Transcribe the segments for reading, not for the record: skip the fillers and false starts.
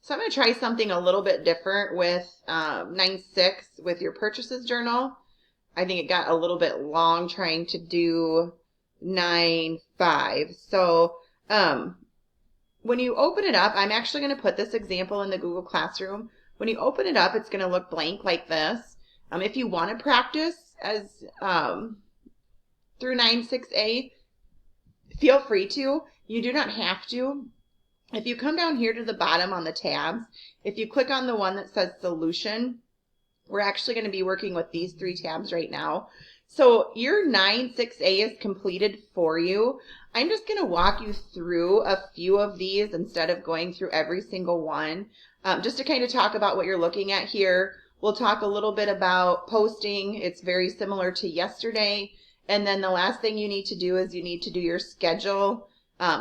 So I'm going to try something a little bit different with 9/6 with your purchases journal. I think it got a little bit long trying to do 9/5. So when you open it up, I'm actually going to put this example in the Google Classroom. When you open it up, it's going to look blank like this. If you want to practice as through 9/6A, feel free to. You do not have to. If you come down here to the bottom on the tabs, if you click on the one that says solution, we're actually going to be working with these 3 tabs right now. So your 9/6A is completed for you. I'm just going to walk you through a few of these instead of going through every single one, just to kind of talk about what you're looking at here. We'll talk a little bit about posting. It's very similar to yesterday. And then the last thing you need to do is you need to do your schedule.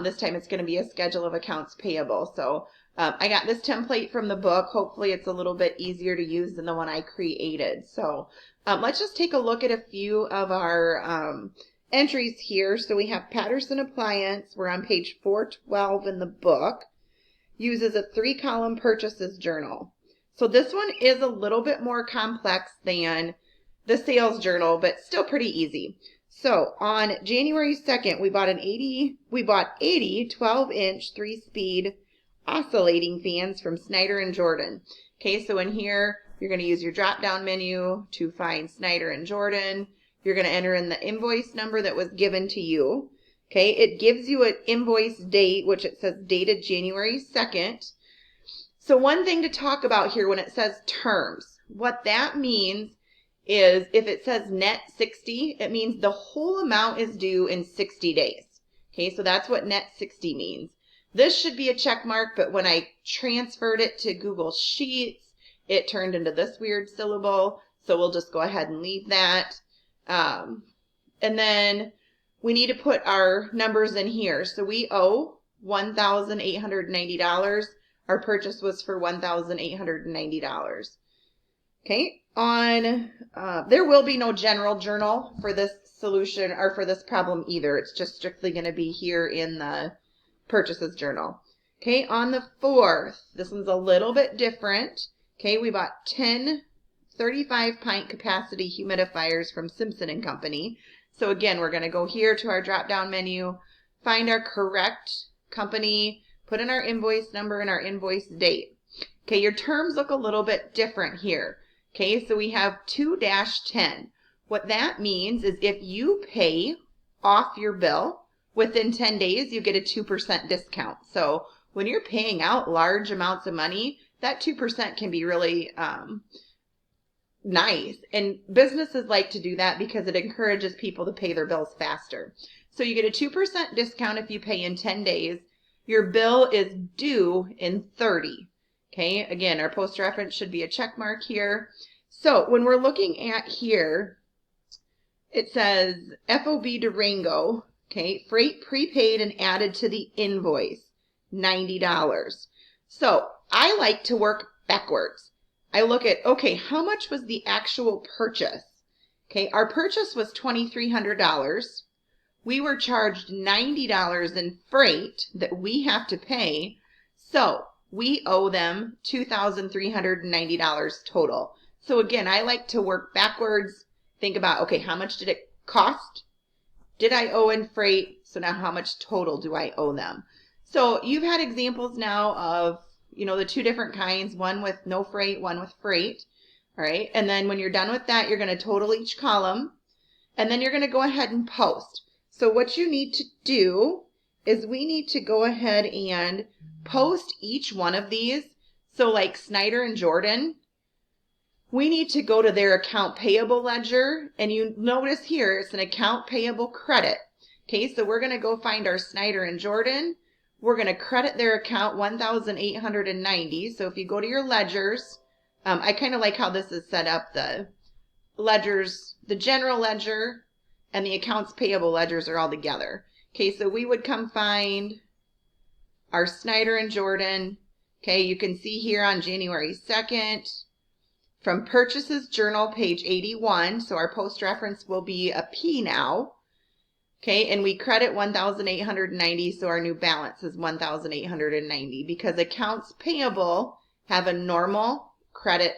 This time it's going to be a schedule of accounts payable. So I got this template from the book. Hopefully it's a little bit easier to use than the one I created. So let's just take a look at a few of our entries here. So we have Patterson Appliance. We're on page 412 in the book. Uses a 3-column purchases journal. So this one is a little bit more complex than the sales journal, but still pretty easy. So on January 2nd, we bought 80 12-inch 3-speed oscillating fans from Snyder and Jordan. Okay, so in here, you're going to use your drop-down menu to find Snyder and Jordan. You're going to enter in the invoice number that was given to you. Okay, it gives you an invoice date, which it says dated January 2nd. So one thing to talk about here when it says terms, what that means is if it says net 60, it means the whole amount is due in 60 days. Okay, so that's what net 60 means. This should be a check mark, but when I transferred it to Google Sheets, it turned into this weird syllable. So we'll just go ahead and leave that. And then we need to put our numbers in here. So we owe $1,890. Our purchase was for $1,890. Okay, there will be no general journal for this solution or for this problem either. It's just strictly going to be here in the purchases journal. Okay, on the 4th, this one's a little bit different. Okay, we bought 10 35-pint capacity humidifiers from Simpson & Company. So again, we're going to go here to our drop-down menu, find our correct company, put in our invoice number and our invoice date. Okay, your terms look a little bit different here. Okay, so we have 2-10. What that means is if you pay off your bill within 10 days, you get a 2% discount. So when you're paying out large amounts of money, that 2% can be really nice. And businesses like to do that because it encourages people to pay their bills faster. So you get a 2% discount if you pay in 10 days. Your bill is due in 30. Okay, again, our post reference should be a check mark here. So when we're looking at here, it says FOB Durango, okay, freight prepaid and added to the invoice, $90. So I like to work backwards. I look at, okay, how much was the actual purchase? Okay, our purchase was $2,300. We were charged $90 in freight that we have to pay. So we owe them $2,390 total. So again, I like to work backwards. Think about, okay, how much did it cost? Did I owe in freight? So now how much total do I owe them? So you've had examples now of, the 2 different kinds, one with no freight, one with freight. All right. And then when you're done with that, you're going to total each column. And then you're going to go ahead and post. So what you need to do is we need to go ahead and post each one of these. So like Snyder and Jordan, we need to go to their account payable ledger. And you notice here, it's an account payable credit. Okay, so we're going to go find our Snyder and Jordan. We're going to credit their account $1,890. So if you go to your ledgers, I kind of like how this is set up. The ledgers, the general ledger and the accounts payable ledgers are all together. Okay, so we would come find our Snyder and Jordan. Okay, you can see here on January 2nd, from Purchases Journal, page 81. So our post reference will be a P now. Okay, and we credit 1,890, so our new balance is 1,890 because accounts payable have a normal credit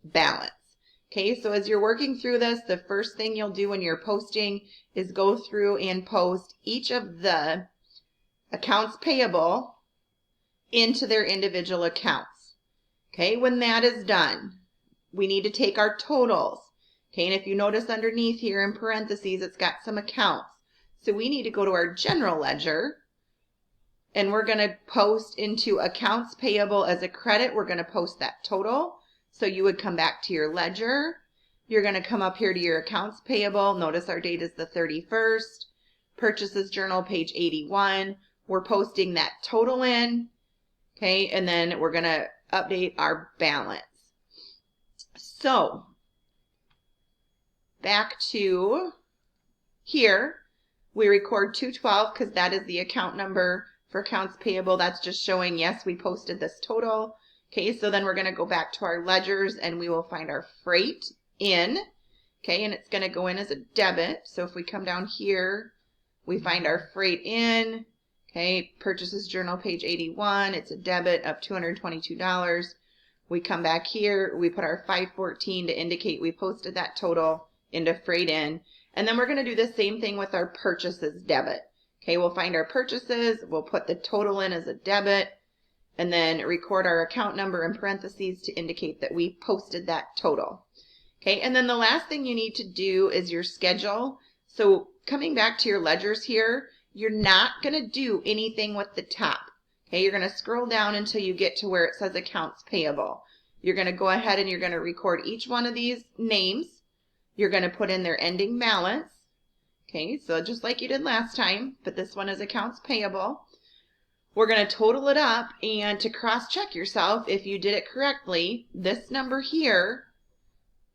balance. Okay, so as you're working through this, the first thing you'll do when you're posting is go through and post each of the accounts payable into their individual accounts. Okay, when that is done, we need to take our totals. Okay, and if you notice underneath here in parentheses, it's got some accounts. So we need to go to our general ledger, and we're going to post into accounts payable as a credit. We're going to post that total. So you would come back to your ledger. You're going to come up here to your accounts payable. Notice our date is the 31st. Purchases journal, page 81. We're posting that total in. Okay, and then we're going to update our balance. So back to here. We record 212 because that is the account number for accounts payable. That's just showing, yes, we posted this total. Okay, so then we're going to go back to our ledgers and we will find our freight in. Okay, and it's going to go in as a debit. So if we come down here, we find our freight in. Okay, purchases journal, page 81. It's a debit of $222. We come back here, we put our 514 to indicate we posted that total into freight in. And then we're going to do the same thing with our purchases debit. Okay, we'll find our purchases, we'll put the total in as a debit, and then record our account number in parentheses to indicate that we posted that total. Okay, and then the last thing you need to do is your schedule. So coming back to your ledgers here, you're not going to do anything with the top. Okay, you're going to scroll down until you get to where it says accounts payable. You're going to go ahead and you're going to record each one of these names. You're going to put in their ending balance. Okay, so just like you did last time, but this one is accounts payable. We're going to total it up, and to cross-check yourself if you did it correctly, this number here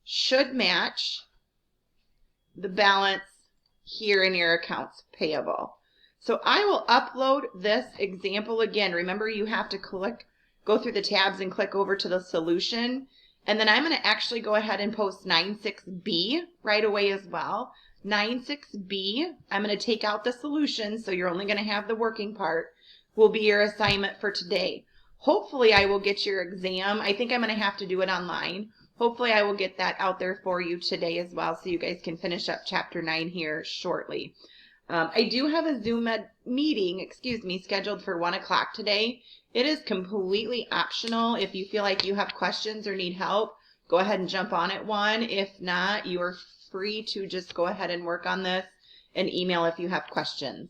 should match the balance here in your accounts payable. So I will upload this example again. Remember, you have to go through the tabs and click over to the solution. And then I'm going to actually go ahead and post 9.6b right away as well. 9.6b, I'm going to take out the solution, so you're only going to have the working part, will be your assignment for today. Hopefully I will get your exam. I think I'm going to have to do it online. Hopefully I will get that out there for you today as well, so you guys can finish up chapter 9 here shortly. I do have a Zoom meeting, scheduled for 1 o'clock today. It is completely optional. If you feel like you have questions or need help, go ahead and jump on at 1. If not, you are free to just go ahead and work on this and email if you have questions.